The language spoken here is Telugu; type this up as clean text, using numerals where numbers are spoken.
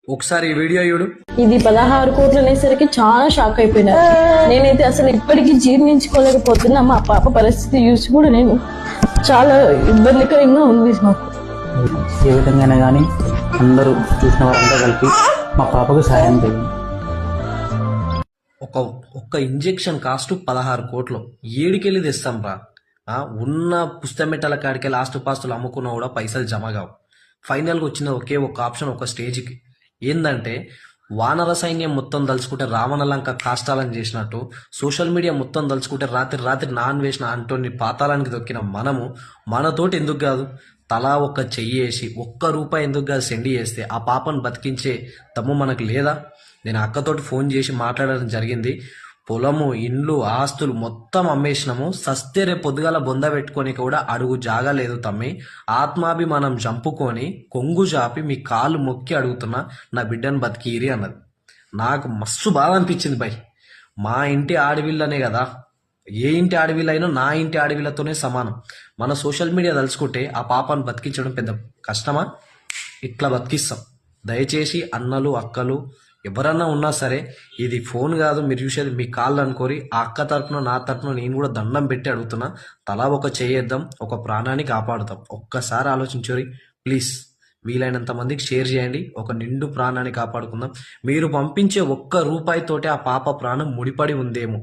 ఒకసారి ఈ వీడియో చూడు. ఇది 16 కోట్లు అనేసరికి చాలా షాక్ అయిపోయినా. నేనైతే అసలు ఇప్పటికీ జీర్ణించుకోలేకపోతున్నా. మా పాప పరిస్థితి చూసి కూడా నేను చాలా ఇబ్బందికరంగా ఉంది నాకు. ఏ విధంగా కానీ అందరూ చూసిన వారంతా కలిపి మా పాపకు సాయం చేయండి. ఒక్క ఇంజెక్షన్ కాస్ట్ 16 కోట్లు. ఏడికెళ్ళి తెస్తాం రా. ఉన్న పుస్తమెట్టల కాడికి లాస్ట్ పాస్తులు అమ్ముకున్నా కూడా పైసలు జమ కావు. ఫైనల్గా వచ్చిన ఒకే ఒక ఆప్షన్ ఒక స్టేజ్కి ఏందంటే, వానర సైన్యం మొత్తం దలుచుకుంటే రావణలంక కాష్టాలను చేసినట్టు, సోషల్ మీడియా మొత్తం దలుచుకుంటే రాత్రి నాన్ వేసిన అంటోని పాతాళానికి దొక్కిన మనము మనతోటి ఎందుకు కాదు తలా ఒక్క చెయ్యి వేసి ₹1 ఎందుకు కాదు సెండ్ చేస్తే ఆ పాపను బతికించే తమ్ము మనకు లేదా? నేను అక్కతోటి ఫోన్ చేసి మాట్లాడడం జరిగింది. పొలము, ఇండ్లు, ఆస్తులు మొత్తం అమ్మేసినాము. సస్తే రేపు పొద్దుగాల బొంద పెట్టుకొని కూడా అడుగు జాగా లేదు తమ్మి. ఆత్మాభిమానం చంపుకొని కొంగు చాపి మీ కాళ్ళు మొక్కి అడుగుతున్నా, నా బిడ్డను బతికిరి అన్నది. నాకు మస్తు బాధ అనిపించింది భయ్. మా ఇంటి ఆడవిల్లనే కదా, ఏ ఇంటి ఆడవిల్లైనా నా ఇంటి ఆడవిల్లతోనే సమానం. మన సోషల్ మీడియా తలుచుకుంటే ఆ పాపను బతికించడం పెద్ద కష్టమా? ఇట్లా బతికిస్తాం. దయచేసి అన్నలు, అక్కలు ఎవరన్నా ఉన్నా సరే, ఇది ఫోన్ కాదు మీరు చూసేది, మీ కాళ్ళు అనుకోరి. ఆ అక్క తరపున నా తరపున నేను కూడా దండం పెట్టి అడుగుతున్నా, తలా ఒక చేయేద్దాం, ఒక ప్రాణాన్ని కాపాడుతాం. ఒక్కసారి ఆలోచించోరి ప్లీజ్. వీలైనంత మందికి షేర్ చేయండి. ఒక నిండు ప్రాణాన్ని కాపాడుకుందాం. మీరు పంపించే ₹1తోటే ఆ పాప ప్రాణం ముడిపడి ఉందేమో.